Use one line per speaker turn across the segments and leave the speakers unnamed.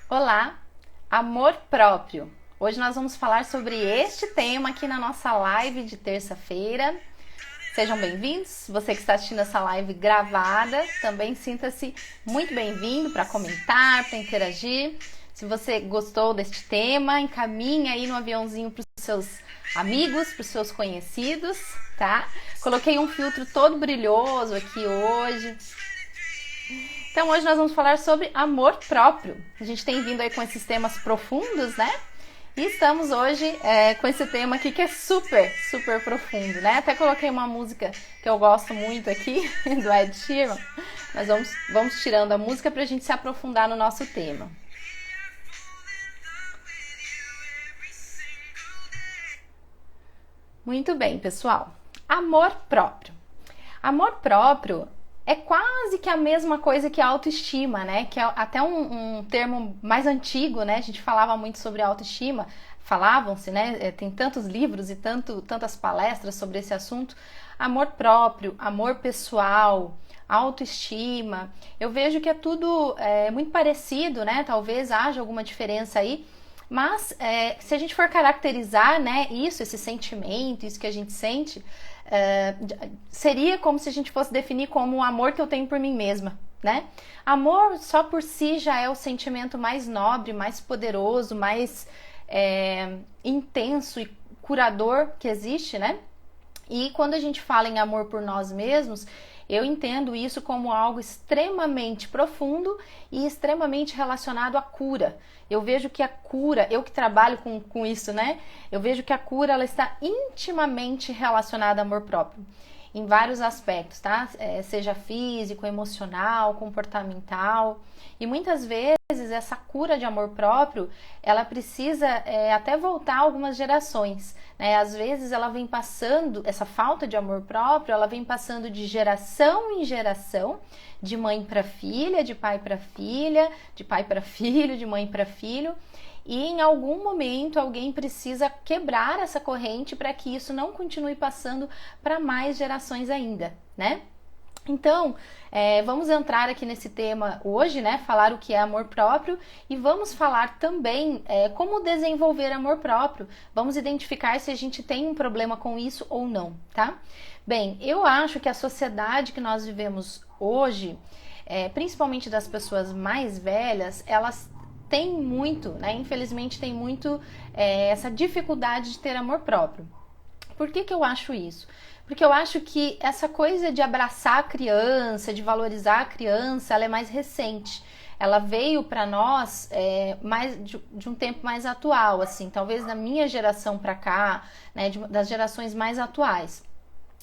Olá, amor próprio. Hoje nós vamos falar sobre este tema aqui na nossa live de terça-feira. Sejam bem-vindos. Você que está assistindo essa live gravada, também sinta-se muito bem-vindo para comentar, para interagir. Se você gostou deste tema, encaminhe aí no aviãozinho para os seus amigos, para os seus conhecidos, tá? Coloquei um filtro todo brilhoso aqui hoje. Então hoje nós vamos falar sobre amor próprio. A gente tem vindo aí com esses temas profundos, né? E estamos hoje com esse tema aqui que é super, super profundo, né? Até coloquei uma música que eu gosto muito aqui, do Ed Sheeran. Mas vamos tirando a música para a gente se aprofundar no nosso tema. Muito bem, pessoal. Amor próprio. Amor próprio é quase que a mesma coisa que a autoestima, né? Que é até um termo mais antigo, né? A gente falava muito sobre autoestima, falavam-se, né? Tem tantos livros e tantas palestras sobre esse assunto. Amor próprio, amor pessoal, autoestima. Eu vejo que é tudo muito parecido, né? Talvez haja alguma diferença aí. Mas se a gente for caracterizar, né, esse sentimento, isso que a gente sente, seria como se a gente fosse definir como o amor que eu tenho por mim mesma, né? Amor só por si já é o sentimento mais nobre, mais poderoso, mais intenso e curador que existe, né? E quando a gente fala em amor por nós mesmos, eu entendo isso como algo extremamente profundo e extremamente relacionado à cura. Eu vejo que a cura, eu que trabalho com isso, né? Eu vejo que a cura ela está intimamente relacionada ao amor próprio, em vários aspectos, tá? Seja físico, emocional, comportamental. E muitas vezes essa cura de amor próprio, ela precisa até voltar algumas gerações, né? Às vezes ela vem passando, essa falta de amor próprio, ela vem passando de geração em geração, de mãe para filha, de pai para filha, de pai para filho, de mãe para filho. E em algum momento alguém precisa quebrar essa corrente para que isso não continue passando para mais gerações ainda, né? Então, vamos entrar aqui nesse tema hoje, né? Falar o que é amor próprio e vamos falar também como desenvolver amor próprio. Vamos identificar se a gente tem um problema com isso ou não, tá? Bem, eu acho que a sociedade que nós vivemos hoje, principalmente das pessoas mais velhas, elas têm muito, né? Infelizmente tem muito essa dificuldade de ter amor próprio. Por que eu acho isso? Porque eu acho que essa coisa de abraçar a criança, de valorizar a criança, ela é mais recente. Ela veio para nós mais de um tempo mais atual, assim, talvez da minha geração para cá, né, das gerações mais atuais.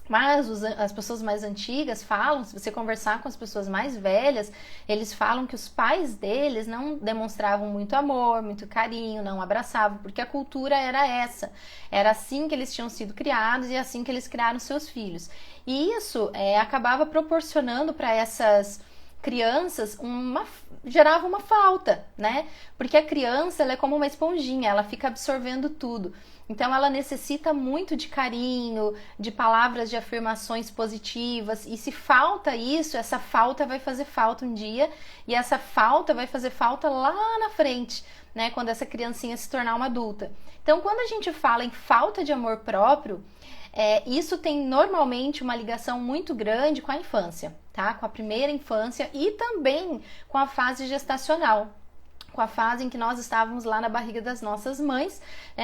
Mas as pessoas mais antigas falam, se você conversar com as pessoas mais velhas, eles falam que os pais deles não demonstravam muito amor, muito carinho, não abraçavam, porque a cultura era essa. Era assim que eles tinham sido criados e assim que eles criaram seus filhos. E isso acabava proporcionando para essas crianças gerava uma falta, né? Porque a criança ela é como uma esponjinha, ela fica absorvendo tudo. Então ela necessita muito de carinho, de palavras de afirmações positivas, e se falta isso, essa falta vai fazer falta um dia, e essa falta vai fazer falta lá na frente, né, quando essa criancinha se tornar uma adulta. Então quando a gente fala em falta de amor próprio, isso tem normalmente uma ligação muito grande com a infância, tá? Com a primeira infância e também com a fase gestacional, com a fase em que nós estávamos lá na barriga das nossas mães,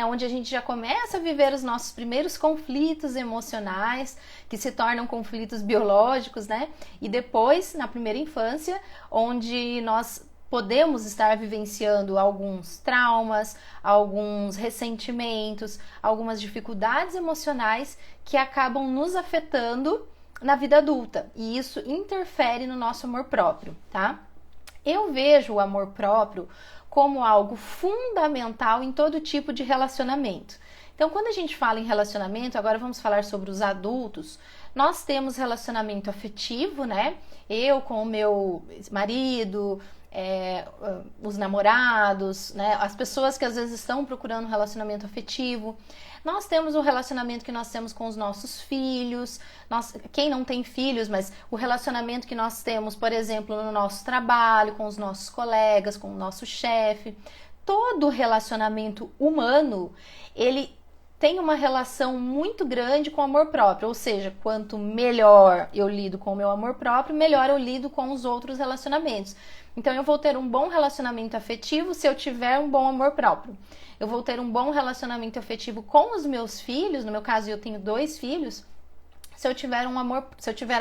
onde a gente já começa a viver os nossos primeiros conflitos emocionais, que se tornam conflitos biológicos, né? E depois, na primeira infância, onde nós podemos estar vivenciando alguns traumas, alguns ressentimentos, algumas dificuldades emocionais que acabam nos afetando na vida adulta. E isso interfere no nosso amor próprio, tá? Eu vejo o amor próprio como algo fundamental em todo tipo de relacionamento. Então, quando a gente fala em relacionamento, agora vamos falar sobre os adultos, nós temos relacionamento afetivo, né? Eu com o meu marido, os namorados, né? As pessoas que às vezes estão procurando um relacionamento afetivo. Nós temos o relacionamento que nós temos com os nossos filhos, quem não tem filhos, mas o relacionamento que nós temos, por exemplo, no nosso trabalho, com os nossos colegas, com o nosso chefe. Todo relacionamento humano, ele tem uma relação muito grande com o amor próprio, ou seja, quanto melhor eu lido com o meu amor próprio, melhor eu lido com os outros relacionamentos. Então eu vou ter um bom relacionamento afetivo se eu tiver um bom amor próprio. Eu vou ter um bom relacionamento afetivo com os meus filhos, no meu caso eu tenho 2 filhos, se eu tiver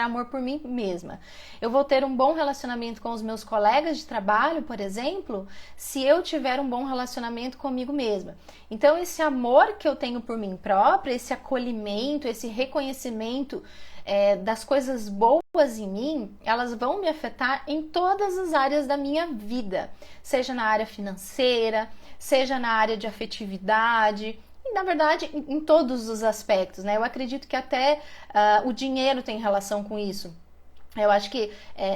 amor por mim mesma. Eu vou ter um bom relacionamento com os meus colegas de trabalho, por exemplo, se eu tiver um bom relacionamento comigo mesma. Então, esse amor que eu tenho por mim própria, esse acolhimento, esse reconhecimento das coisas boas em mim, elas vão me afetar em todas as áreas da minha vida, seja na área financeira, seja na área de afetividade, na verdade, em todos os aspectos, né? Eu acredito que até o dinheiro tem relação com isso. Eu acho que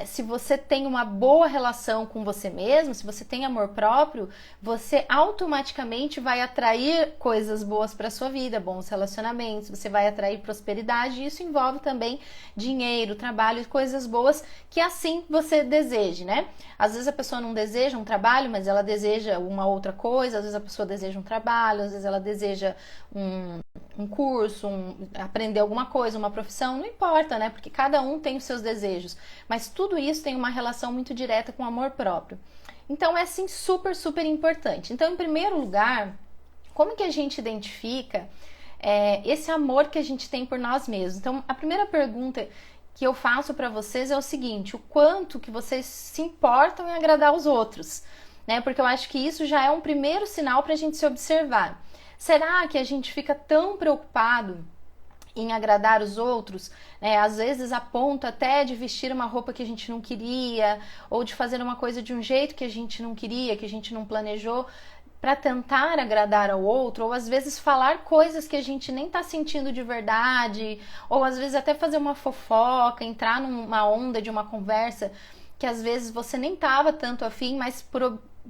se você tem uma boa relação com você mesmo, se você tem amor próprio, você automaticamente vai atrair coisas boas para sua vida, bons relacionamentos, você vai atrair prosperidade, e isso envolve também dinheiro, trabalho, coisas boas que assim você deseje, né? Às vezes a pessoa não deseja um trabalho, mas ela deseja uma outra coisa, às vezes a pessoa deseja um trabalho, às vezes ela deseja um curso, aprender alguma coisa, uma profissão, não importa, né? Porque cada um tem os seus desejos, mas tudo isso tem uma relação muito direta com o amor próprio. Então é sim super, super importante. Então, em primeiro lugar, como que a gente identifica esse amor que a gente tem por nós mesmos? Então, a primeira pergunta que eu faço para vocês é o seguinte: o quanto que vocês se importam em agradar os outros, né? Porque eu acho que isso já é um primeiro sinal para a gente se observar. Será que a gente fica tão preocupado em agradar os outros, né? Às vezes a ponto até de vestir uma roupa que a gente não queria, ou de fazer uma coisa de um jeito que a gente não queria, que a gente não planejou, para tentar agradar ao outro, ou às vezes falar coisas que a gente nem tá sentindo de verdade, ou às vezes até fazer uma fofoca, entrar numa onda de uma conversa que às vezes você nem tava tanto afim, mas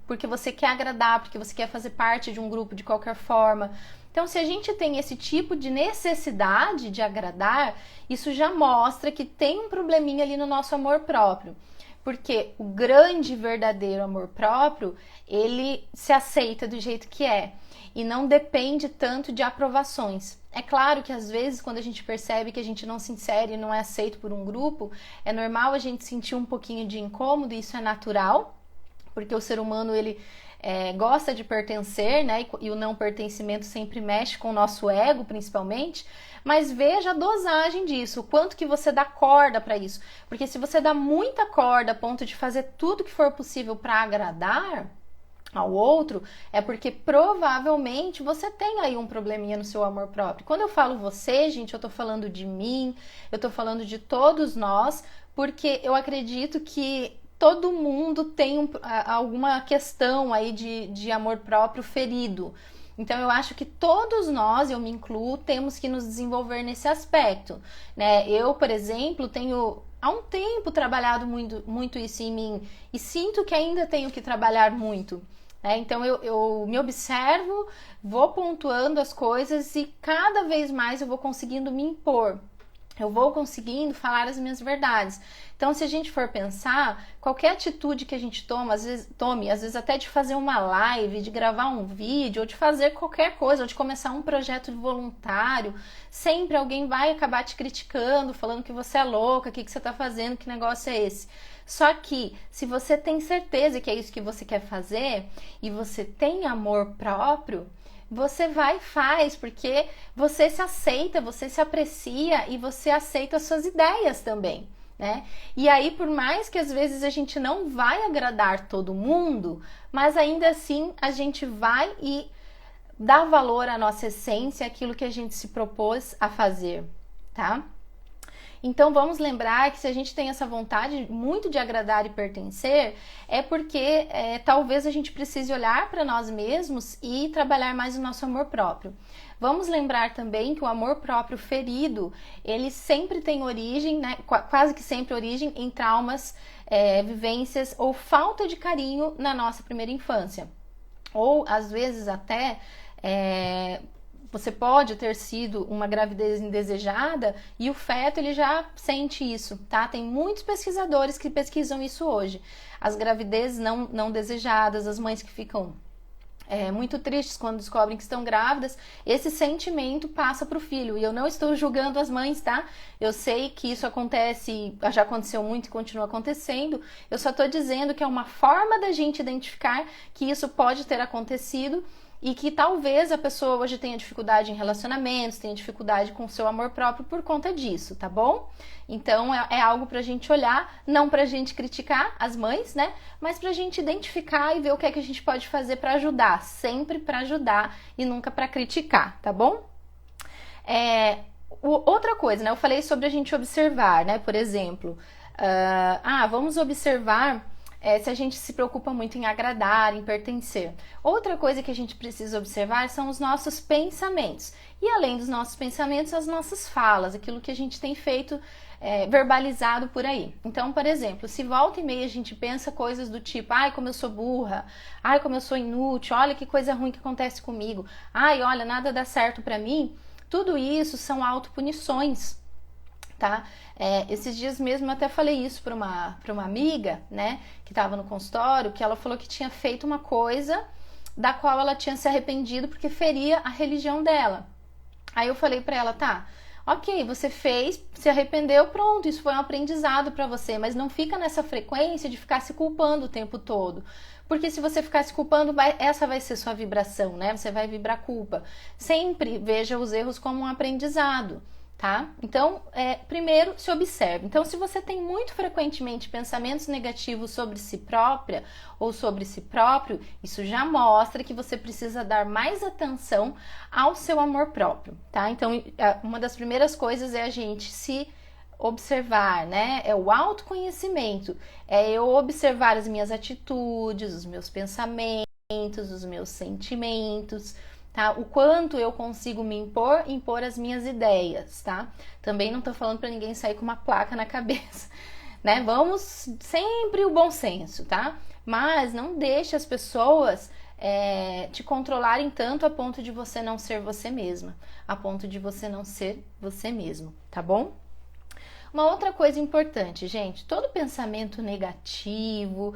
porque você quer agradar, porque você quer fazer parte de um grupo de qualquer forma. Então, se a gente tem esse tipo de necessidade de agradar, isso já mostra que tem um probleminha ali no nosso amor próprio. Porque o grande, verdadeiro amor próprio, ele se aceita do jeito que é e não depende tanto de aprovações. É claro que às vezes, quando a gente percebe que a gente não se insere e não é aceito por um grupo, é normal a gente sentir um pouquinho de incômodo, e isso é natural, porque o ser humano, ele gosta de pertencer, né? E o não pertencimento sempre mexe com o nosso ego, principalmente. Mas veja a dosagem disso, o quanto que você dá corda para isso. Porque se você dá muita corda a ponto de fazer tudo que for possível para agradar ao outro, é porque provavelmente você tem aí um probleminha no seu amor próprio. Quando eu falo você, gente, eu tô falando de mim, eu tô falando de todos nós, porque eu acredito que todo mundo tem alguma questão aí de amor próprio ferido. Então, eu acho que todos nós, eu me incluo, temos que nos desenvolver nesse aspecto, né? Eu, por exemplo, tenho há um tempo trabalhado muito isso em mim e sinto que ainda tenho que trabalhar muito, né? Então, eu me observo, vou pontuando as coisas e cada vez mais eu vou conseguindo me impor. Eu vou conseguindo falar as minhas verdades. Então, se a gente for pensar, qualquer atitude que a gente às vezes até de fazer uma live, de gravar um vídeo, ou de fazer qualquer coisa, ou de começar um projeto voluntário, sempre alguém vai acabar te criticando, falando que você é louca, o que você está fazendo, que negócio é esse? Só que, se você tem certeza que é isso que você quer fazer, e você tem amor próprio, você vai e faz, porque você se aceita, você se aprecia e você aceita as suas ideias também, né? E aí, por mais que às vezes a gente não vai agradar todo mundo, mas ainda assim a gente vai e dá valor à nossa essência, aquilo que a gente se propôs a fazer, tá? Então, vamos lembrar que se a gente tem essa vontade muito de agradar e pertencer, é porque talvez a gente precise olhar para nós mesmos e trabalhar mais o nosso amor próprio. Vamos lembrar também que o amor próprio ferido, ele sempre tem origem, né, quase que sempre origem em traumas vivências ou falta de carinho na nossa primeira infância. Ou às vezes até você pode ter sido uma gravidez indesejada e o feto ele já sente isso, tá? Tem muitos pesquisadores que pesquisam isso hoje. As gravidezes não desejadas, as mães que ficam muito tristes quando descobrem que estão grávidas, esse sentimento passa para o filho. E eu não estou julgando as mães, tá? Eu sei que isso acontece, já aconteceu muito e continua acontecendo. Eu só estou dizendo que é uma forma da gente identificar que isso pode ter acontecido e que talvez a pessoa hoje tenha dificuldade em relacionamentos, tenha dificuldade com o seu amor próprio por conta disso, tá bom? Então é algo pra gente olhar, não pra gente criticar as mães, né? Mas pra gente identificar e ver o que é que a gente pode fazer pra ajudar, sempre pra ajudar e nunca pra criticar, tá bom? Outra coisa, né? Eu falei sobre a gente observar, né? Por exemplo, vamos observar se a gente se preocupa muito em agradar, em pertencer. Outra coisa que a gente precisa observar são os nossos pensamentos. E além dos nossos pensamentos, as nossas falas, aquilo que a gente tem feito, verbalizado por aí. Então, por exemplo, se volta e meia a gente pensa coisas do tipo, ai, como eu sou burra, ai, como eu sou inútil, olha que coisa ruim que acontece comigo, ai, olha, nada dá certo pra mim, tudo isso são autopunições. Tá? Esses dias mesmo eu até falei isso para uma amiga, né, que estava no consultório, que ela falou que tinha feito uma coisa da qual ela tinha se arrependido porque feria a religião dela. Aí eu falei para ela, tá, ok, você fez, se arrependeu, pronto, isso foi um aprendizado para você, mas não fica nessa frequência de ficar se culpando o tempo todo. Porque se você ficar se culpando, essa vai ser sua vibração, né? Você vai vibrar culpa. Sempre veja os erros como um aprendizado. Tá? Então, primeiro se observe. Então, se você tem muito frequentemente pensamentos negativos sobre si própria ou sobre si próprio, isso já mostra que você precisa dar mais atenção ao seu amor próprio, tá? Então, uma das primeiras coisas é a gente se observar, né? É o autoconhecimento, é eu observar as minhas atitudes, os meus pensamentos, os meus sentimentos, tá? O quanto eu consigo me impor as minhas ideias, tá? Também não tô falando para ninguém sair com uma placa na cabeça, né? Vamos sempre o bom senso, tá? Mas não deixe as pessoas te controlarem tanto a ponto de você não ser você mesma, a ponto de você não ser você mesmo, tá bom? Uma outra coisa importante, gente, todo pensamento negativo,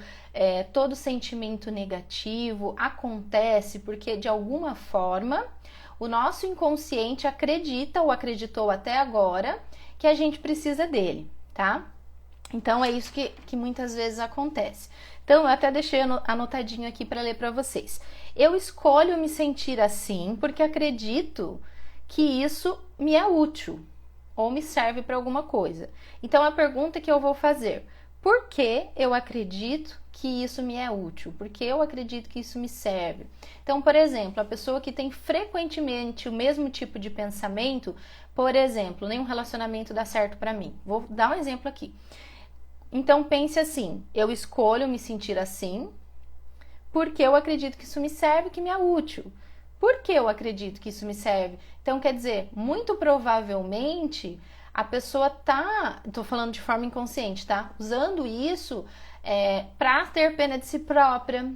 todo sentimento negativo acontece porque, de alguma forma, o nosso inconsciente acredita ou acreditou até agora que a gente precisa dele, tá? Então, é isso que muitas vezes acontece. Então, eu até deixei anotadinho aqui para ler para vocês. Eu escolho me sentir assim porque acredito que isso me é útil ou me serve para alguma coisa. Então, a pergunta que eu vou fazer: por que eu acredito que isso me é útil? Por que eu acredito que isso me serve? Então, por exemplo, a pessoa que tem frequentemente o mesmo tipo de pensamento, por exemplo, nenhum relacionamento dá certo para mim. Vou dar um exemplo aqui. Então, pense assim: eu escolho me sentir assim porque eu acredito que isso me serve, que me é útil. Por que eu acredito que isso me serve? Então, quer dizer, muito provavelmente a pessoa tô falando de forma inconsciente, tá? Usando isso para ter pena de si própria,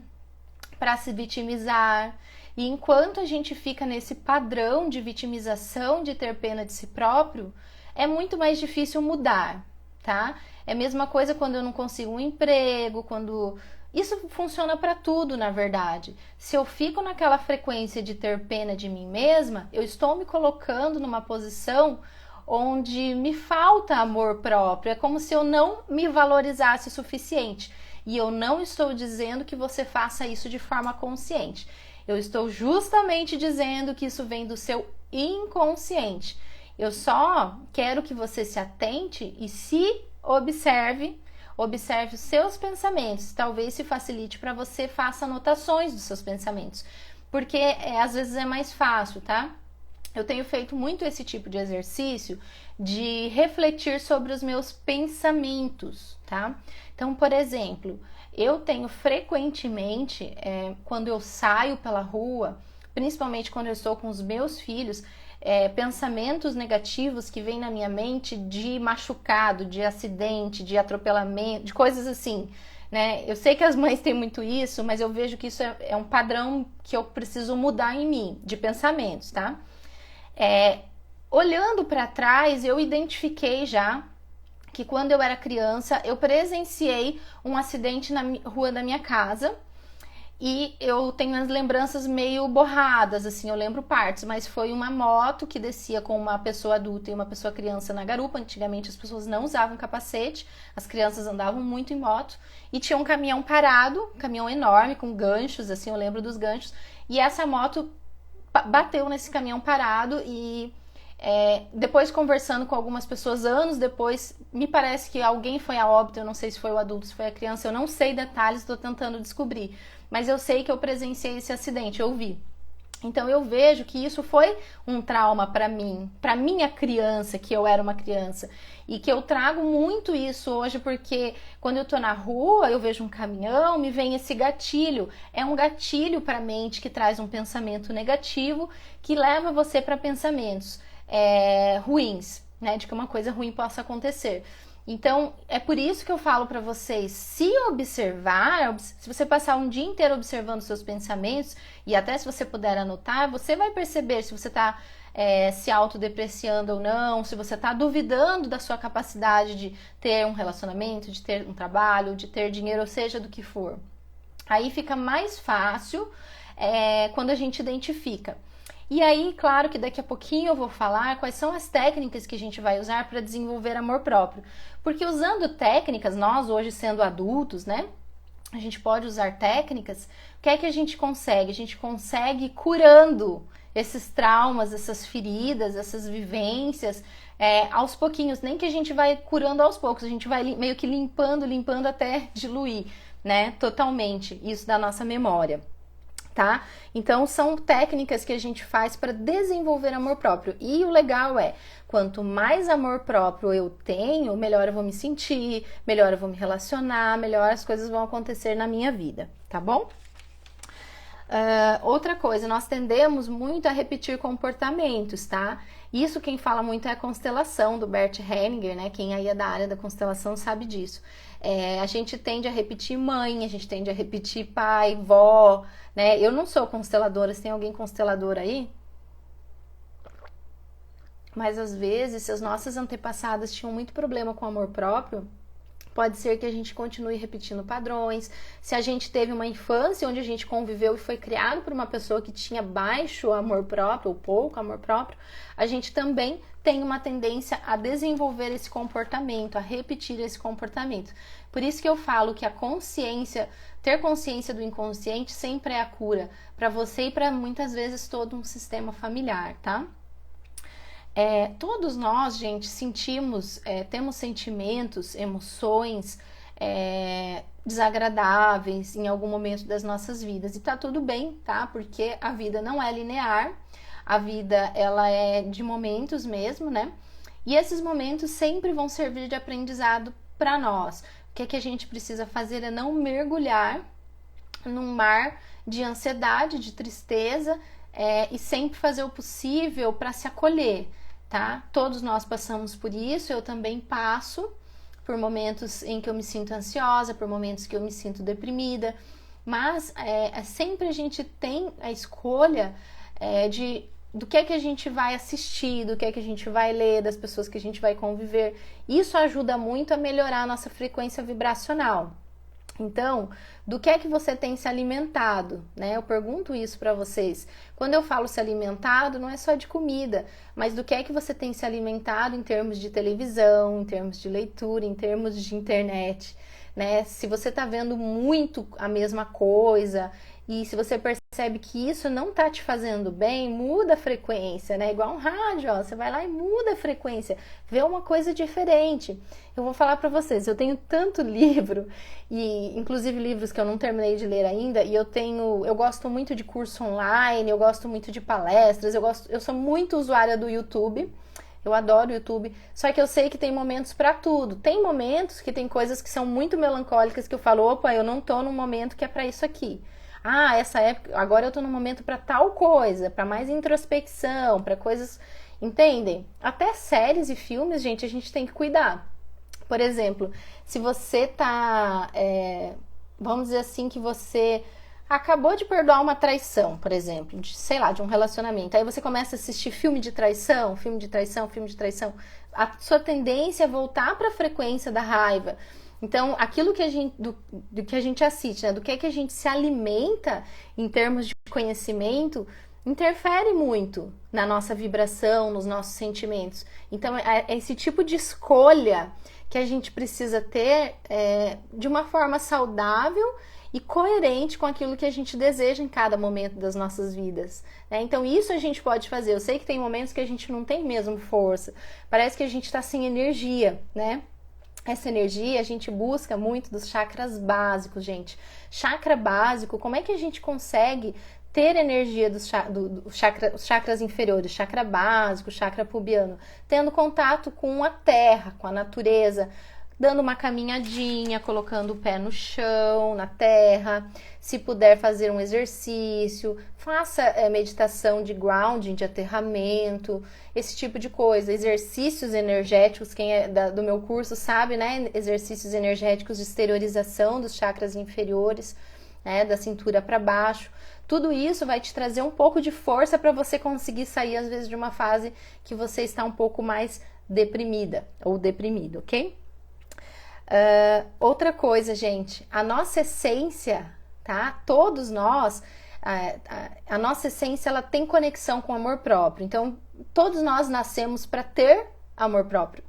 para se vitimizar. E enquanto a gente fica nesse padrão de vitimização, de ter pena de si próprio, é muito mais difícil mudar, tá? É a mesma coisa quando eu não consigo um emprego, quando... Isso funciona para tudo, na verdade. Se eu fico naquela frequência de ter pena de mim mesma, eu estou me colocando numa posição onde me falta amor próprio. É como se eu não me valorizasse o suficiente. E eu não estou dizendo que você faça isso de forma consciente. Eu estou justamente dizendo que isso vem do seu inconsciente. Eu só quero que você se atente e se observe os seus pensamentos. Talvez se facilite para você, faça anotações dos seus pensamentos, porque às vezes é mais fácil, tá? Eu tenho feito muito esse tipo de exercício de refletir sobre os meus pensamentos, tá? Então, por exemplo, eu tenho frequentemente, quando eu saio pela rua, principalmente quando eu estou com os meus filhos, pensamentos negativos que vêm na minha mente de machucado, de acidente, de atropelamento, de coisas assim, né? Eu sei que as mães têm muito isso, mas eu vejo que isso é um padrão que eu preciso mudar em mim, de pensamentos, tá? Olhando para trás, eu identifiquei já que quando eu era criança, eu presenciei um acidente na rua da minha casa. E eu tenho as lembranças meio borradas, assim, eu lembro partes, mas foi uma moto que descia com uma pessoa adulta e uma pessoa criança na garupa. Antigamente as pessoas não usavam capacete, as crianças andavam muito em moto, e tinha um caminhão parado, um caminhão enorme, com ganchos, assim, eu lembro dos ganchos, e essa moto bateu nesse caminhão parado e... depois conversando com algumas pessoas, anos depois, me parece que alguém foi a óbito, eu não sei se foi o adulto, se foi a criança, eu não sei detalhes, estou tentando descobrir, mas eu sei que eu presenciei esse acidente, eu vi. Então eu vejo que isso foi um trauma para mim, para minha criança, que eu era uma criança, e que eu trago muito isso hoje, porque quando eu tô na rua, eu vejo um caminhão, me vem esse gatilho. É um gatilho para a mente que traz um pensamento negativo, que leva você para pensamentos ruins, né, de que uma coisa ruim possa acontecer. Então, é por isso que eu falo para vocês, se observar, se você passar um dia inteiro observando seus pensamentos, e até se você puder anotar, você vai perceber se você está se autodepreciando ou não, se você está duvidando da sua capacidade de ter um relacionamento, de ter um trabalho, de ter dinheiro, ou seja, do que for. Aí fica mais fácil quando a gente identifica. E aí, claro que daqui a pouquinho eu vou falar quais são as técnicas que a gente vai usar para desenvolver amor próprio. Porque usando técnicas, nós hoje sendo adultos, né? A gente pode usar técnicas. O que é que a gente consegue? A gente consegue curando esses traumas, essas feridas, essas vivências, aos pouquinhos. Nem que a gente vai curando aos poucos, a gente vai meio que limpando até diluir, né? Totalmente isso da nossa memória. Tá? Então são técnicas que a gente faz para desenvolver amor próprio. E o legal quanto mais amor próprio eu tenho, melhor eu vou me sentir, melhor eu vou me relacionar, melhor as coisas vão acontecer na minha vida, tá bom? Outra coisa, nós tendemos muito a repetir comportamentos, tá? Isso quem fala muito é a constelação do Bert Hellinger, né? Quem aí é da área da constelação sabe disso. A gente tende a repetir mãe, a gente tende a repetir pai, vó, né? Eu não sou consteladora, se tem alguém constelador aí? Mas às vezes, se as nossas antepassadas tinham muito problema com amor próprio, pode ser que a gente continue repetindo padrões. Se a gente teve uma infância onde a gente conviveu e foi criado por uma pessoa que tinha baixo amor próprio ou pouco amor próprio, a gente também tem uma tendência a desenvolver esse comportamento, a repetir esse comportamento. Por isso que eu falo que a consciência, ter consciência do inconsciente sempre é a cura para você e para muitas vezes todo um sistema familiar, tá? Todos nós, gente, sentimos, temos sentimentos, emoções desagradáveis em algum momento das nossas vidas. E tá tudo bem, tá? Porque a vida não é linear, a vida ela é de momentos mesmo, né? E esses momentos sempre vão servir de aprendizado para nós. O que é que a gente precisa fazer é não mergulhar num mar de ansiedade, de tristeza, e sempre fazer o possível para se acolher. Tá? Todos nós passamos por isso, eu também passo por momentos em que eu me sinto ansiosa, por momentos que eu me sinto deprimida, mas sempre a gente tem a escolha do que é que a gente vai assistir, do que é que a gente vai ler, das pessoas que a gente vai conviver. Isso ajuda muito a melhorar a nossa frequência vibracional. Então, do que é que você tem se alimentado, né? Eu pergunto isso para vocês. Quando eu falo se alimentado, não é só de comida, mas do que é que você tem se alimentado em termos de televisão, em termos de leitura, em termos de internet, né? Se você está vendo muito a mesma coisa e se você percebe que isso não está te fazendo bem, muda a frequência, né? Igual um rádio, ó, você vai lá e muda a frequência, vê uma coisa diferente. Eu vou falar para vocês, eu tenho tanto livro, e inclusive livros que eu não terminei de ler ainda, e eu gosto muito de curso online, eu gosto muito de palestras, eu sou muito usuária do YouTube. Eu adoro o YouTube, só que eu sei que tem momentos para tudo. Tem momentos que tem coisas que são muito melancólicas que eu falo, opa, eu não tô num momento que é para isso aqui. Ah, essa época, agora eu tô no momento para tal coisa, para mais introspecção, para coisas, entendem? Até séries e filmes, gente, a gente tem que cuidar. Por exemplo, se você tá, vamos dizer assim, que você acabou de perdoar uma traição, por exemplo, de, sei lá, de um relacionamento. Aí você começa a assistir filme de traição, filme de traição, filme de traição. A sua tendência é voltar para a frequência da raiva. Então, aquilo que a gente, do que a gente assiste, né, do que a gente se alimenta em termos de conhecimento, interfere muito na nossa vibração, nos nossos sentimentos. Então, é esse tipo de escolha que a gente precisa ter de uma forma saudável e coerente com aquilo que a gente deseja em cada momento das nossas vidas, né? Então isso a gente pode fazer. Eu sei que tem momentos que a gente não tem mesmo força, parece que a gente está sem energia, né? Essa energia a gente busca muito dos chakras básicos, gente. Chakra básico, como é que a gente consegue ter energia dos chakras inferiores, chakra básico, chakra pubiano? Tendo contato com a terra, com a natureza, dando uma caminhadinha, colocando o pé no chão, na terra. Se puder fazer um exercício, faça meditação de grounding, de aterramento, esse tipo de coisa. Exercícios energéticos, quem é do meu curso sabe, né? Exercícios energéticos de exteriorização dos chakras inferiores, né? Da cintura para baixo. Tudo isso vai te trazer um pouco de força para você conseguir sair, às vezes, de uma fase que você está um pouco mais deprimida ou deprimido, ok? Outra coisa, gente, a nossa essência, tá? Todos nós, a nossa essência, ela tem conexão com o amor próprio. Então, todos nós nascemos para ter amor próprio.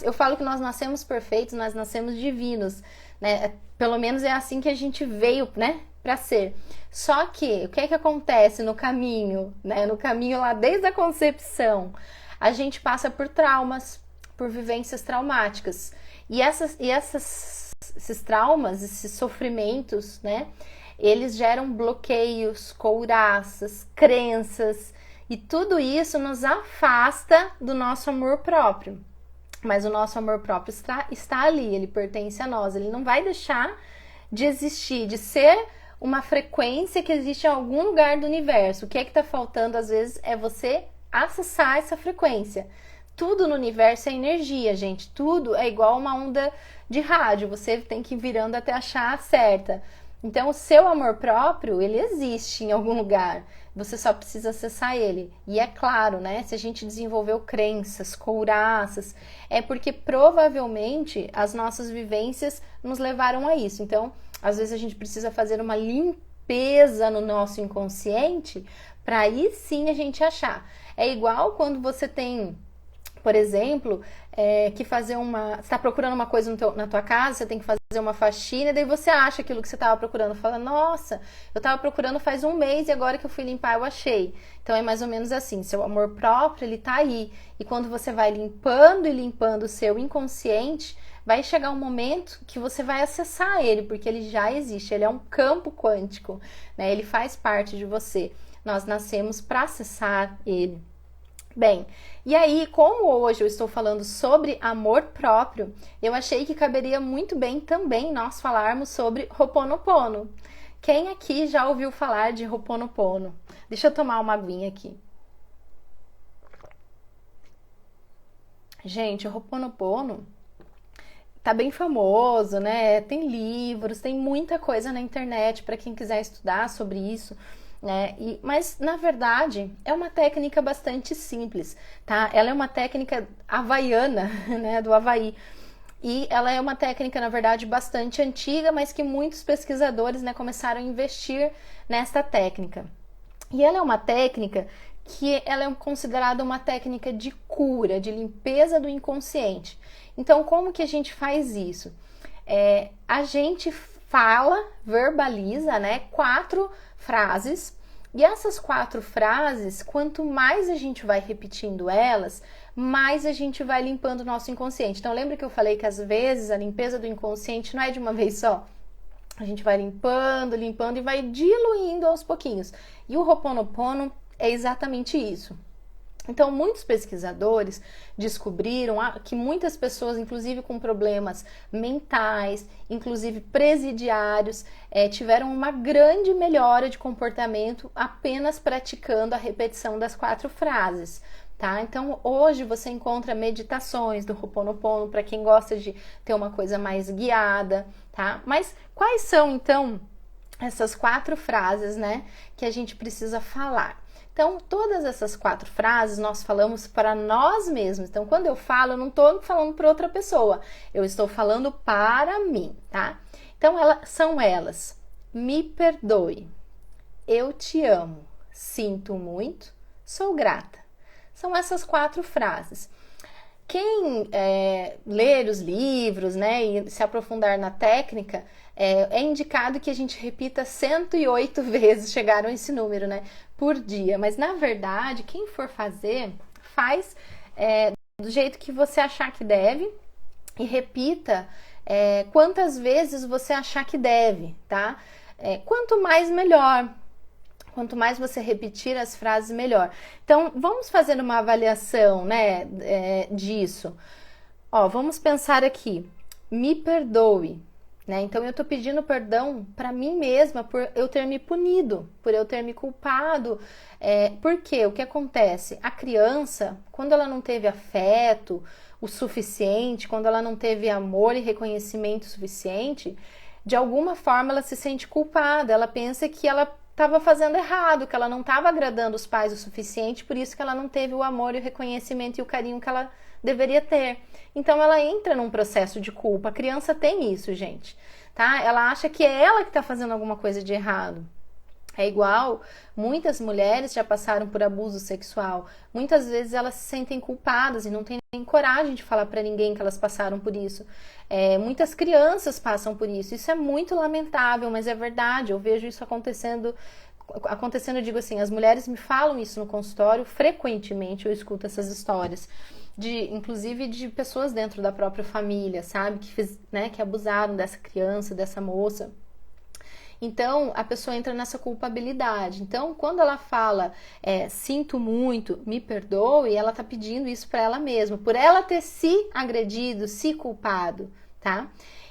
Eu falo que nós nascemos perfeitos, nós nascemos divinos, né? Pelo menos é assim que a gente veio, né? Para ser. Só que, o que é que acontece no caminho, né? No caminho lá desde a concepção, a gente passa por traumas, por vivências traumáticas. E esses traumas, esses sofrimentos, né? Eles geram bloqueios, couraças, crenças, e tudo isso nos afasta do nosso amor próprio. Mas o nosso amor próprio está ali, ele pertence a nós, ele não vai deixar de existir, de ser uma frequência que existe em algum lugar do universo. O que é que está faltando, às vezes, é você acessar essa frequência. Tudo no universo é energia, gente. Tudo é igual uma onda de rádio. Você tem que ir virando até achar a certa. Então, o seu amor próprio, ele existe em algum lugar. Você só precisa acessar ele. E é claro, né? Se a gente desenvolveu crenças, couraças, é porque provavelmente as nossas vivências nos levaram a isso. Então, às vezes a gente precisa fazer uma limpeza no nosso inconsciente para aí sim a gente achar. É igual quando você tem, por exemplo, que fazer você está procurando uma coisa na tua casa, você tem que fazer uma faxina, e daí você acha aquilo que você estava procurando, fala, nossa, eu estava procurando faz um mês e agora que eu fui limpar eu achei. Então é mais ou menos assim, seu amor próprio, ele tá aí, e quando você vai limpando e limpando o seu inconsciente, vai chegar um momento que você vai acessar ele, porque ele já existe, ele é um campo quântico, né? Ele faz parte de você. Nós nascemos para acessar ele. Bem, e aí, como hoje eu estou falando sobre amor próprio, eu achei que caberia muito bem também nós falarmos sobre Ho'oponopono. Quem aqui já ouviu falar de Ho'oponopono? Deixa eu tomar uma aguinha aqui. Gente, o Ho'oponopono tá bem famoso, né? Tem livros, tem muita coisa na internet para quem quiser estudar sobre isso. Né? Mas, na verdade, é uma técnica bastante simples, tá? Ela é uma técnica havaiana, né? Do Havaí. E ela é uma técnica, na verdade, bastante antiga, mas que muitos pesquisadores, né, começaram a investir nesta técnica. E ela é uma técnica que ela é considerada uma técnica de cura, de limpeza do inconsciente. Então, como que a gente faz isso? A gente fala, verbaliza, né, 4 frases, e essas 4 frases, quanto mais a gente vai repetindo elas, mais a gente vai limpando o nosso inconsciente. Então, lembra que eu falei que às vezes a limpeza do inconsciente não é de uma vez só? A gente vai limpando, limpando e vai diluindo aos pouquinhos. E o Ho'oponopono é exatamente isso. Então, muitos pesquisadores descobriram que muitas pessoas, inclusive com problemas mentais, inclusive presidiários, tiveram uma grande melhora de comportamento apenas praticando a repetição das 4 frases. Tá? Então, hoje você encontra meditações do Ho'oponopono para quem gosta de ter uma coisa mais guiada, tá? Mas quais são, então, essas 4 frases, né, que a gente precisa falar? Então, todas essas 4 frases nós falamos para nós mesmos. Então, quando eu falo, eu não estou falando para outra pessoa, eu estou falando para mim, tá? Então, são elas: me perdoe, eu te amo, sinto muito, sou grata. São essas 4 frases. Quem ler os livros, né, e se aprofundar na técnica, é indicado que a gente repita 108 vezes, chegaram a esse número, né, por dia. Mas, na verdade, quem for fazer, faz do jeito que você achar que deve e repita quantas vezes você achar que deve, tá? Quanto mais, melhor. Quanto mais você repetir as frases, melhor. Então, vamos fazer uma avaliação, né, disso. Ó, vamos pensar aqui. Me perdoe, né? Então, eu tô pedindo perdão para mim mesma por eu ter me punido, por eu ter me culpado. Por quê? O que acontece? A criança, quando ela não teve afeto o suficiente, quando ela não teve amor e reconhecimento suficiente, de alguma forma ela se sente culpada. Ela pensa que ela estava fazendo errado, que ela não estava agradando os pais o suficiente, por isso que ela não teve o amor e o reconhecimento e o carinho que ela deveria ter. Então ela entra num processo de culpa. A criança tem isso, gente, tá? Ela acha que é ela que está fazendo alguma coisa de errado. É igual, muitas mulheres já passaram por abuso sexual. Muitas vezes elas se sentem culpadas e não têm nem coragem de falar para ninguém que elas passaram por isso. Muitas crianças passam por isso. Isso é muito lamentável, mas é verdade. Eu vejo isso acontecendo, eu digo assim, as mulheres me falam isso no consultório frequentemente. Eu escuto essas histórias, inclusive de pessoas dentro da própria família, sabe? Que abusaram dessa criança, dessa moça. Então, a pessoa entra nessa culpabilidade. Então, quando ela fala, sinto muito, me perdoe, ela tá pedindo isso para ela mesma, por ela ter se agredido, se culpado, tá?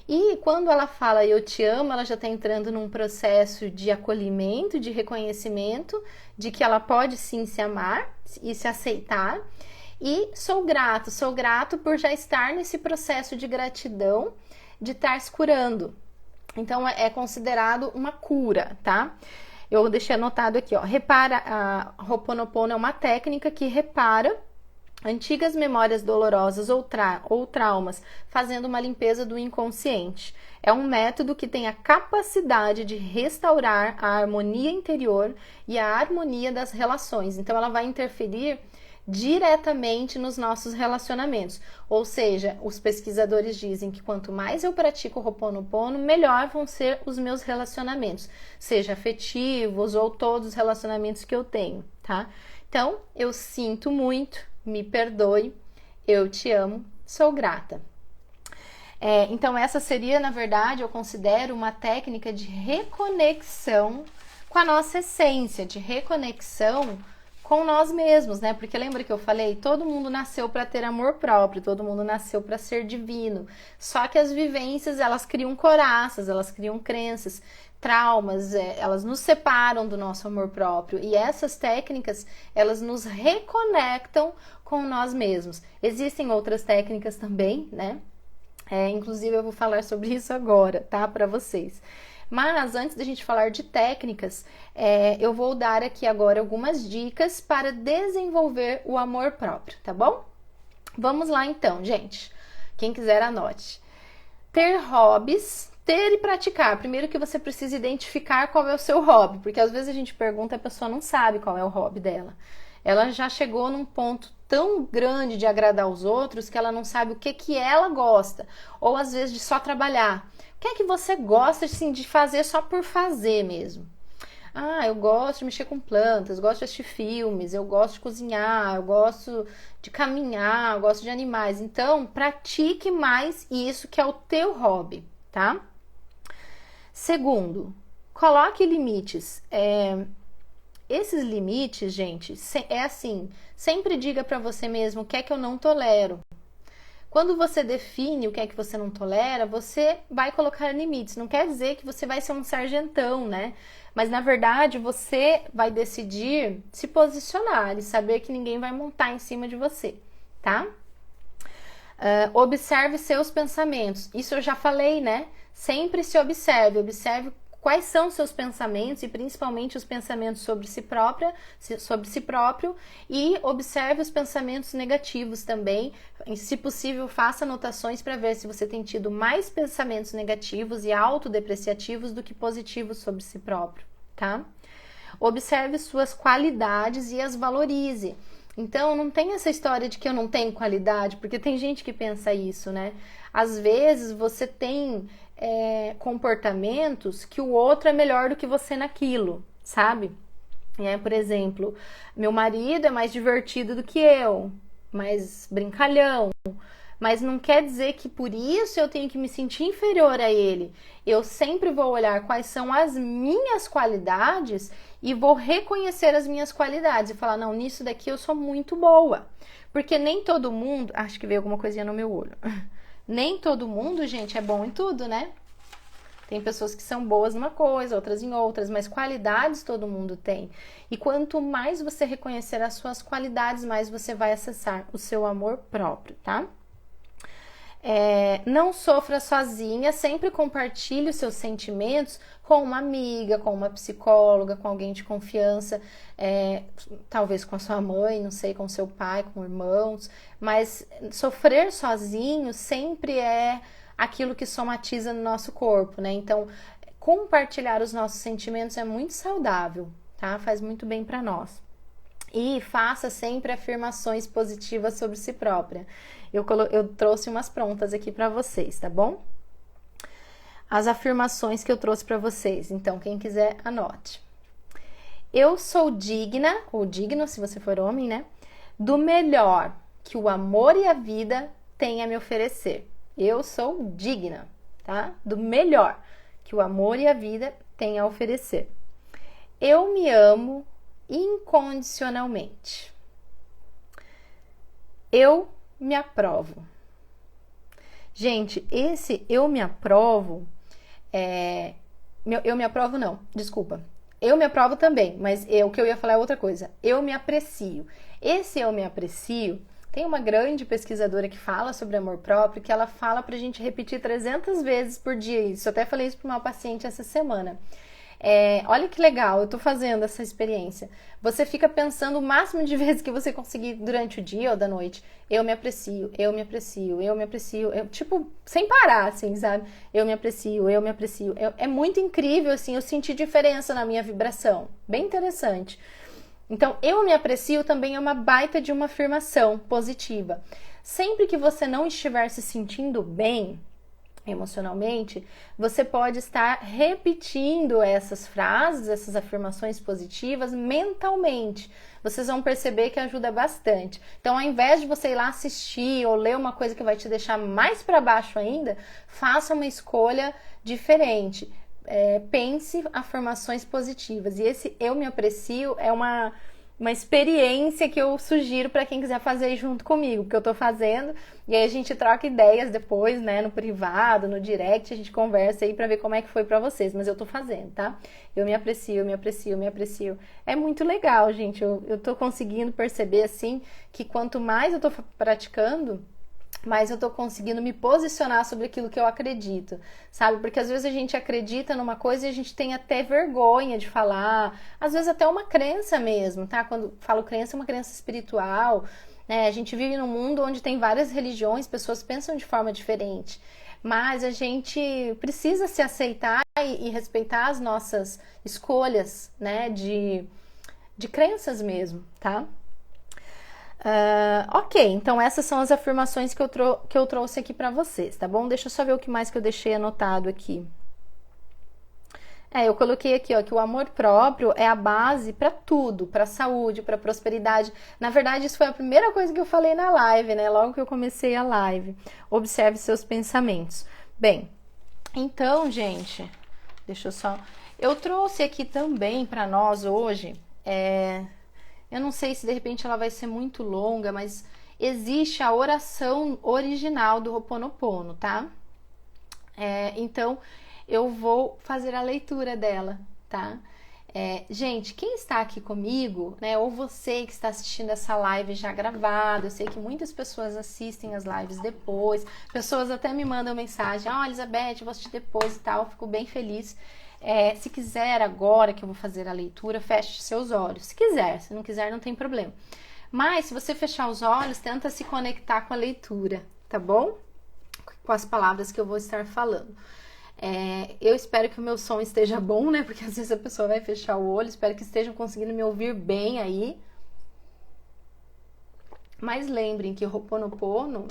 E quando ela fala, eu te amo, ela já tá entrando num processo de acolhimento, de reconhecimento, de que ela pode sim se amar e se aceitar. E sou grato por já estar nesse processo de gratidão, de estar se curando. Então, é considerado uma cura, tá? Eu deixei anotado aqui, ó. A Ho'oponopono é uma técnica que repara antigas memórias dolorosas ou traumas, fazendo uma limpeza do inconsciente. É um método que tem a capacidade de restaurar a harmonia interior e a harmonia das relações. Então, ela vai interferir diretamente nos nossos relacionamentos. Ou seja, os pesquisadores dizem que quanto mais eu pratico o Ho'oponopono, melhor vão ser os meus relacionamentos, seja afetivos ou todos os relacionamentos que eu tenho, tá? Então, eu sinto muito, me perdoe, eu te amo, sou grata. Então, essa seria, na verdade, eu considero uma técnica de reconexão com a nossa essência, de reconexão com nós mesmos, né? Porque lembra que eu falei, todo mundo nasceu para ter amor próprio, todo mundo nasceu para ser divino. Só que as vivências, elas criam coraças, elas criam crenças, traumas, elas nos separam do nosso amor próprio. E essas técnicas, elas nos reconectam com nós mesmos. Existem outras técnicas também, né? Inclusive eu vou falar sobre isso agora, tá? Para vocês. Mas antes da gente falar de técnicas, eu vou dar aqui agora algumas dicas para desenvolver o amor próprio, tá bom? Vamos lá então, gente. Quem quiser, anote. Ter hobbies, ter e praticar. Primeiro que você precisa identificar qual é o seu hobby, porque às vezes a gente pergunta e a pessoa não sabe qual é o hobby dela. Ela já chegou num ponto tão grande de agradar os outros que ela não sabe o que ela gosta, ou às vezes de só trabalhar. O que é que você gosta assim, de fazer só por fazer mesmo? Eu gosto de mexer com plantas, gosto de assistir filmes, eu gosto de cozinhar, eu gosto de caminhar, eu gosto de animais. Então, pratique mais isso que é o teu hobby, tá? Segundo, coloque limites. esses limites, gente, é assim, sempre diga para você mesmo o que é que eu não tolero. Quando você define o que é que você não tolera, você vai colocar limites. Não quer dizer que você vai ser um sargentão, né? Mas na verdade você vai decidir se posicionar e saber que ninguém vai montar em cima de você, tá? Observe seus pensamentos. Isso eu já falei, né? Sempre se observe. Observe quais são seus pensamentos e principalmente os pensamentos sobre si próprio, e observe os pensamentos negativos também. Se possível, faça anotações para ver se você tem tido mais pensamentos negativos e autodepreciativos do que positivos sobre si próprio, tá? Observe suas qualidades e as valorize. Então, não tem essa história de que eu não tenho qualidade, porque tem gente que pensa isso, né? Às vezes você tem comportamentos que o outro é melhor do que você naquilo, sabe? Por exemplo, meu marido é mais divertido do que eu, mais brincalhão, mas não quer dizer que por isso eu tenho que me sentir inferior a ele. Eu sempre vou olhar quais são as minhas qualidades e vou reconhecer as minhas qualidades e falar, não, nisso daqui eu sou muito boa. Porque nem todo mundo... Acho que veio alguma coisinha no meu olho. Nem todo mundo, gente, é bom em tudo, né? Tem pessoas que são boas numa coisa, outras em outras, mas qualidades todo mundo tem. E quanto mais você reconhecer as suas qualidades, mais você vai acessar o seu amor próprio, tá? Não sofra sozinha, sempre compartilhe os seus sentimentos com uma amiga, com uma psicóloga, com alguém de confiança, talvez com a sua mãe, não sei, com seu pai, com irmãos, mas sofrer sozinho sempre é aquilo que somatiza no nosso corpo, né? Então, compartilhar os nossos sentimentos é muito saudável, tá? Faz muito bem para nós. E faça sempre afirmações positivas sobre si própria. Eu trouxe umas prontas aqui para vocês, tá bom? As afirmações que eu trouxe para vocês. Então, quem quiser, anote. Eu sou digna, ou digno, se você for homem, né? Do melhor que o amor e a vida têm a me oferecer. Eu sou digna, tá? Do melhor que o amor e a vida têm a oferecer. Eu me amo incondicionalmente. Eu me aprovo. Gente, esse eu me aprovo eu me aprovo não, desculpa. Eu me aprovo também, mas o que eu ia falar é outra coisa. Eu me aprecio. Esse eu me aprecio, tem uma grande pesquisadora que fala sobre amor próprio, que ela fala pra gente repetir 300 vezes por dia isso. Eu até falei isso pra uma paciente essa semana. Olha que legal, eu tô fazendo essa experiência. Você fica pensando o máximo de vezes que você conseguir durante o dia ou da noite. Eu me aprecio, eu me aprecio, eu me aprecio. Tipo, sem parar, assim, sabe? Eu me aprecio, eu me aprecio. É muito incrível, assim, eu senti diferença na minha vibração. Bem interessante. Então, eu me aprecio também é uma baita de uma afirmação positiva. Sempre que você não estiver se sentindo bem emocionalmente, você pode estar repetindo essas frases, essas afirmações positivas mentalmente. Vocês vão perceber que ajuda bastante. Então, ao invés de você ir lá assistir ou ler uma coisa que vai te deixar mais para baixo ainda, faça uma escolha diferente. Pense afirmações positivas. E esse eu me aprecio é uma experiência que eu sugiro para quem quiser fazer junto comigo, que eu tô fazendo, e aí a gente troca ideias depois, né, no privado, no direct, a gente conversa aí para ver como é que foi para vocês, mas eu tô fazendo, tá? Eu me aprecio, eu me aprecio, eu me aprecio. É muito legal, gente, eu tô conseguindo perceber, assim, que quanto mais eu tô praticando, mas eu tô conseguindo me posicionar sobre aquilo que eu acredito, sabe? Porque às vezes a gente acredita numa coisa e a gente tem até vergonha de falar, às vezes até uma crença mesmo, tá? Quando falo crença, é uma crença espiritual, né? A gente vive num mundo onde tem várias religiões, pessoas pensam de forma diferente, mas a gente precisa se aceitar e respeitar as nossas escolhas, né? De crenças mesmo, tá? Ok, então essas são as afirmações que eu trouxe aqui para vocês, tá bom? Deixa eu só ver o que mais que eu deixei anotado aqui. Eu coloquei aqui, ó, que o amor próprio é a base para tudo, para saúde, para prosperidade. Na verdade, isso foi a primeira coisa que eu falei na live, né? Logo que eu comecei a live. Observe seus pensamentos. Bem, então, gente, deixa eu só... Eu trouxe aqui também para nós hoje Eu não sei se de repente ela vai ser muito longa, mas existe a oração original do Ho'oponopono, tá? Então eu vou fazer a leitura dela, tá? Gente, quem está aqui comigo, né? Ou você que está assistindo essa live já gravada, eu sei que muitas pessoas assistem as lives depois, pessoas até me mandam mensagem: Elizabeth, eu vou assistir depois e tal, eu fico bem feliz. Se quiser agora que eu vou fazer a leitura, feche seus olhos. Se quiser, se não quiser, não tem problema. Mas se você fechar os olhos, tenta se conectar com a leitura, tá bom? Com as palavras que eu vou estar falando. Eu espero que o meu som esteja bom, né? Porque às vezes a pessoa vai fechar o olho. Espero que estejam conseguindo me ouvir bem aí. Mas lembrem que o Ho'oponopono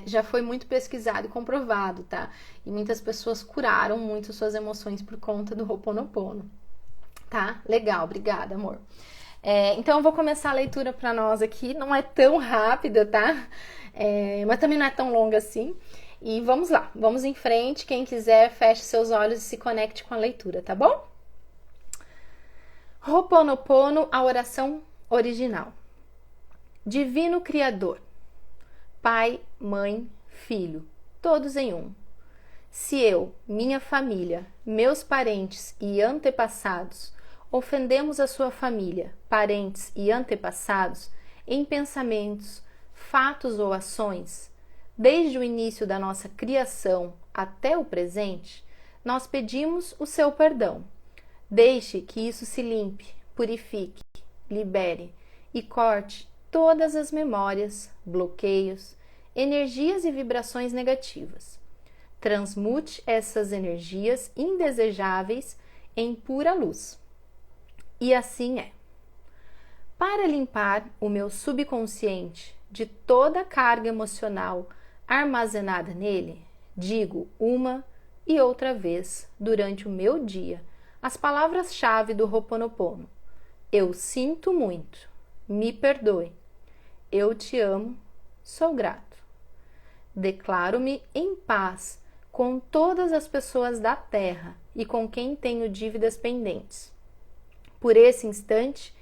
já foi muito pesquisado e comprovado, tá? E muitas pessoas curaram muito suas emoções por conta do Ho'oponopono, tá? Legal, obrigada, amor. Então eu vou começar a leitura para nós aqui. Não é tão rápida, tá? Mas também não é tão longa assim. E vamos lá, vamos em frente. Quem quiser, feche seus olhos e se conecte com a leitura, tá bom? Ho'oponopono, a oração original. Divino Criador, Pai, Mãe, Filho, todos em um. Se eu, minha família, meus parentes e antepassados ofendemos a sua família, parentes e antepassados em pensamentos, fatos ou ações, desde o início da nossa criação até o presente, nós pedimos o seu perdão. Deixe que isso se limpe, purifique, libere e corte todas as memórias, bloqueios, energias e vibrações negativas. Transmute essas energias indesejáveis em pura luz. E assim é. Para limpar o meu subconsciente de toda a carga emocional armazenada nele, digo uma e outra vez durante o meu dia as palavras-chave do Ho'oponopono. Eu sinto muito, me perdoe, eu te amo, sou grato. Declaro-me em paz com todas as pessoas da Terra e com quem tenho dívidas pendentes. Por esse instante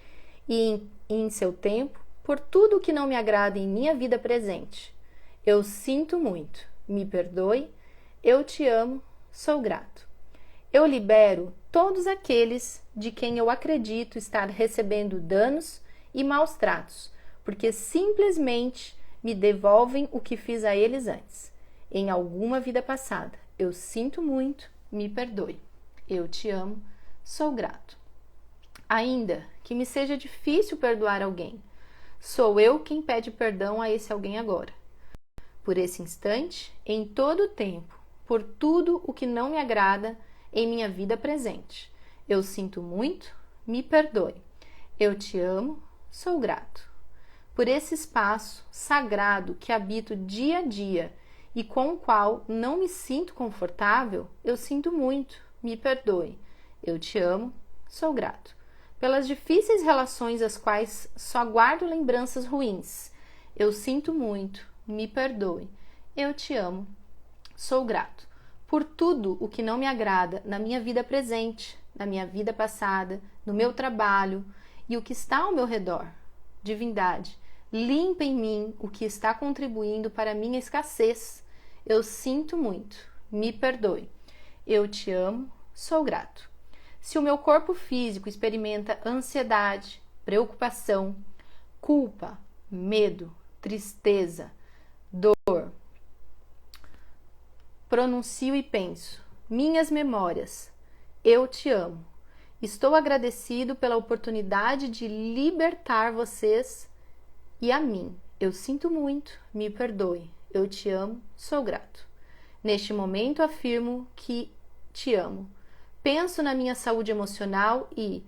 e em seu tempo, por tudo que não me agrada em minha vida presente. Eu sinto muito, me perdoe, eu te amo, sou grato. Eu libero todos aqueles de quem eu acredito estar recebendo danos e maus tratos, porque simplesmente me devolvem o que fiz a eles antes, em alguma vida passada. Eu sinto muito, me perdoe, eu te amo, sou grato. Ainda que me seja difícil perdoar alguém, sou eu quem pede perdão a esse alguém agora. Por esse instante, em todo o tempo, por tudo o que não me agrada em minha vida presente. Eu sinto muito, me perdoe. Eu te amo, sou grato. Por esse espaço sagrado que habito dia a dia e com o qual não me sinto confortável, eu sinto muito, me perdoe. Eu te amo, sou grato. Pelas difíceis relações às quais só guardo lembranças ruins, eu sinto muito, me perdoe. Eu te amo, sou grato. Por tudo o que não me agrada na minha vida presente, na minha vida passada, no meu trabalho e o que está ao meu redor. Divindade, limpa em mim o que está contribuindo para a minha escassez. Eu sinto muito, me perdoe. Eu te amo, sou grato. Se o meu corpo físico experimenta ansiedade, preocupação, culpa, medo, tristeza, dor, pronuncio e penso: minhas memórias, eu te amo. Estou agradecido pela oportunidade de libertar vocês e a mim. Eu sinto muito, me perdoe. Eu te amo, sou grato. Neste momento afirmo que te amo. Penso na minha saúde emocional e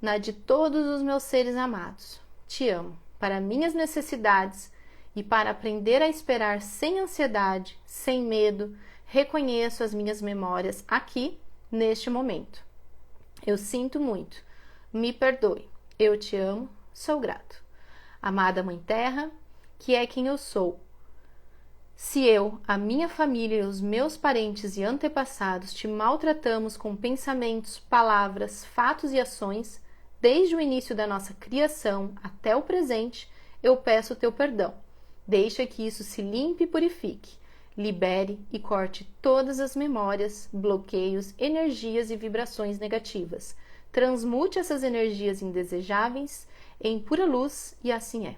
na de todos os meus seres amados. Te amo. Para minhas necessidades e para aprender a esperar sem ansiedade, sem medo, reconheço as minhas memórias aqui, neste momento. Eu sinto muito. Me perdoe. Eu te amo, sou grato. Amada Mãe Terra, que é quem eu sou. Se eu, a minha família e os meus parentes e antepassados te maltratamos com pensamentos, palavras, fatos e ações, desde o início da nossa criação até o presente, eu peço o teu perdão. Deixa que isso se limpe e purifique. Libere e corte todas as memórias, bloqueios, energias e vibrações negativas. Transmute essas energias indesejáveis em pura luz e assim é.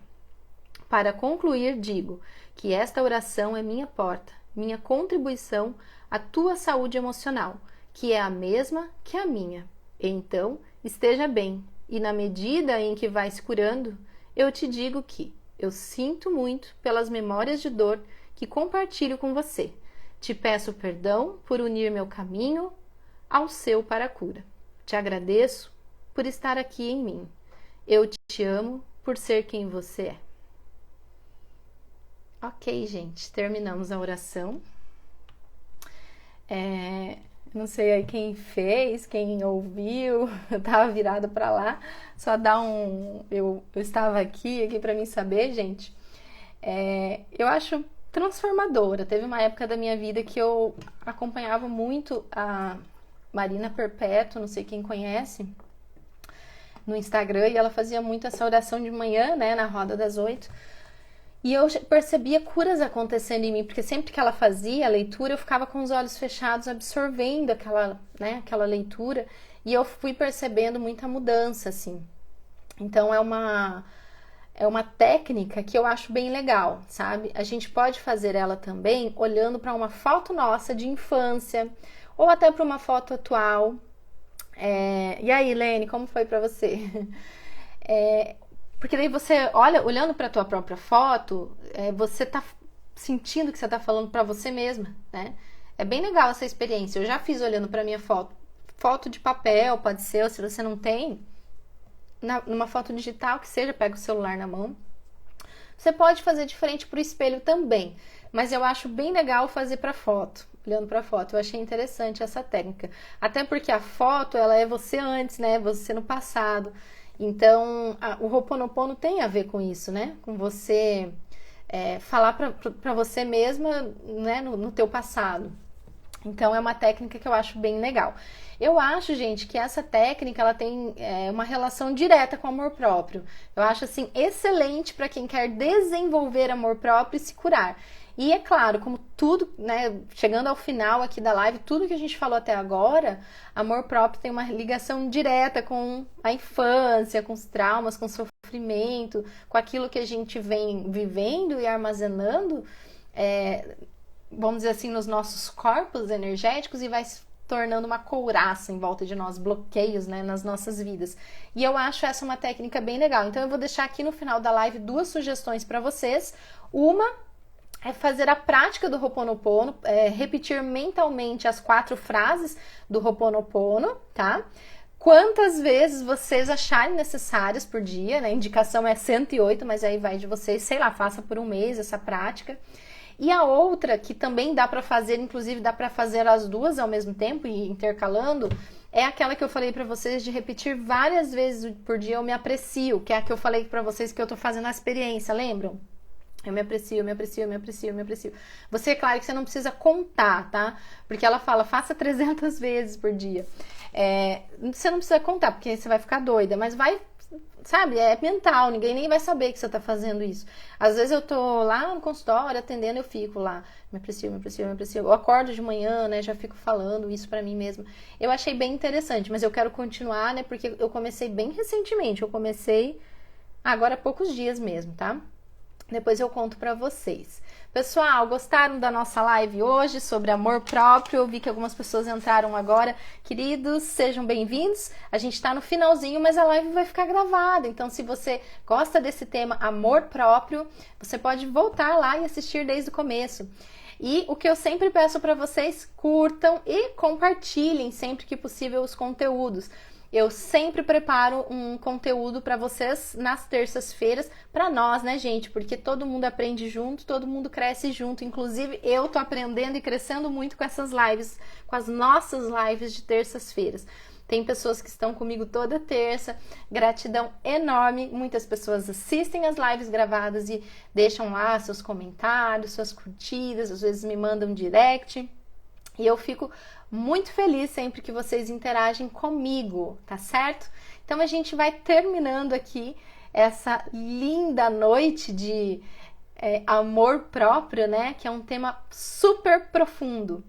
Para concluir, digo que esta oração é minha porta, minha contribuição à tua saúde emocional, que é a mesma que a minha. Então, esteja bem, e na medida em que vai se curando, eu te digo que eu sinto muito pelas memórias de dor que compartilho com você. Te peço perdão por unir meu caminho ao seu para a cura. Te agradeço por estar aqui em mim. Eu te amo por ser quem você é. Ok, gente, terminamos a oração. Não sei aí quem fez, quem ouviu, eu tava virada para lá, só dá um... Eu estava aqui para mim saber, gente. Eu acho transformadora. Teve uma época da minha vida que eu acompanhava muito a Marina Perpétuo, não sei quem conhece, no Instagram, e ela fazia muito essa oração de manhã, né, na Roda das 8. E eu percebia curas acontecendo em mim, porque sempre que ela fazia a leitura, eu ficava com os olhos fechados, absorvendo aquela leitura, e eu fui percebendo muita mudança, assim. Então, é uma técnica que eu acho bem legal, sabe? A gente pode fazer ela também olhando para uma foto nossa de infância, ou até para uma foto atual. E aí, Lene, como foi para você? Porque daí você olha, olhando para a tua própria foto, você tá sentindo que você tá falando para você mesma, né? É bem legal essa experiência. Eu já fiz olhando para minha foto de papel, pode ser, ou se você não tem, numa foto digital, que seja, pega o celular na mão. Você pode fazer diferente pro espelho também, mas eu acho bem legal fazer para foto, olhando para foto. Eu achei interessante essa técnica, até porque a foto, ela é você antes, né? Você no passado. Então, o Ho'oponopono tem a ver com isso, né? Com você falar para você mesma, né? No teu passado. Então, é uma técnica que eu acho bem legal. Eu acho, gente, que essa técnica, ela tem uma relação direta com o amor próprio. Eu acho, assim, excelente para quem quer desenvolver amor próprio e se curar. E é claro, como tudo, né, chegando ao final aqui da live, tudo que a gente falou até agora, amor próprio tem uma ligação direta com a infância, com os traumas, com o sofrimento, com aquilo que a gente vem vivendo e armazenando, vamos dizer assim, nos nossos corpos energéticos, e vai se tornando uma couraça em volta de nós, bloqueios, né, nas nossas vidas. E eu acho essa uma técnica bem legal. Então eu vou deixar aqui no final da live 2 sugestões para vocês. Uma é fazer a prática do Ho'oponopono, repetir mentalmente as 4 frases do Ho'oponopono, tá? Quantas vezes vocês acharem necessárias por dia, né? A indicação é 108, mas aí vai de vocês, sei lá, faça por um mês essa prática. E a outra, que também dá para fazer, inclusive dá para fazer as 2 ao mesmo tempo e intercalando, é aquela que eu falei para vocês de repetir várias vezes por dia, eu me aprecio, que é a que eu falei para vocês que eu tô fazendo a experiência, lembram? Eu me aprecio, eu me aprecio, eu me aprecio, eu me aprecio. Você, é claro que você não precisa contar, tá? Porque ela fala, faça 300 vezes por dia. Você não precisa contar, porque você vai ficar doida, mas vai, sabe, é mental, ninguém nem vai saber que você tá fazendo isso. Às vezes eu tô lá no consultório atendendo, eu fico lá, me aprecio, me aprecio, me aprecio. Eu acordo de manhã, né, já fico falando isso pra mim mesma. Eu achei bem interessante, mas eu quero continuar, né, porque eu comecei bem recentemente, eu comecei agora há poucos dias mesmo, tá? Depois eu conto pra vocês. Pessoal, gostaram da nossa live hoje sobre amor próprio? Eu vi que algumas pessoas entraram agora. Queridos, sejam bem-vindos. A gente tá no finalzinho, mas a live vai ficar gravada. Então, se você gosta desse tema amor próprio, você pode voltar lá e assistir desde o começo. E o que eu sempre peço para vocês, curtam e compartilhem sempre que possível os conteúdos. Eu sempre preparo um conteúdo para vocês nas terças-feiras, para nós, né, gente? Porque todo mundo aprende junto, todo mundo cresce junto. Inclusive, eu tô aprendendo e crescendo muito com essas lives, com as nossas lives de terças-feiras. Tem pessoas que estão comigo toda terça, gratidão enorme. Muitas pessoas assistem as lives gravadas e deixam lá seus comentários, suas curtidas, às vezes me mandam direct. E eu fico muito feliz sempre que vocês interagem comigo, tá certo? Então a gente vai terminando aqui essa linda noite de amor próprio, né? Que é um tema super profundo.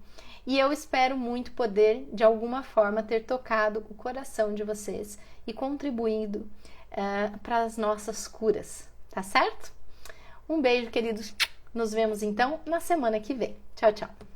E eu espero muito poder, de alguma forma, ter tocado o coração de vocês e contribuído para as nossas curas, tá certo? Um beijo, queridos. Nos vemos então na semana que vem. Tchau, tchau.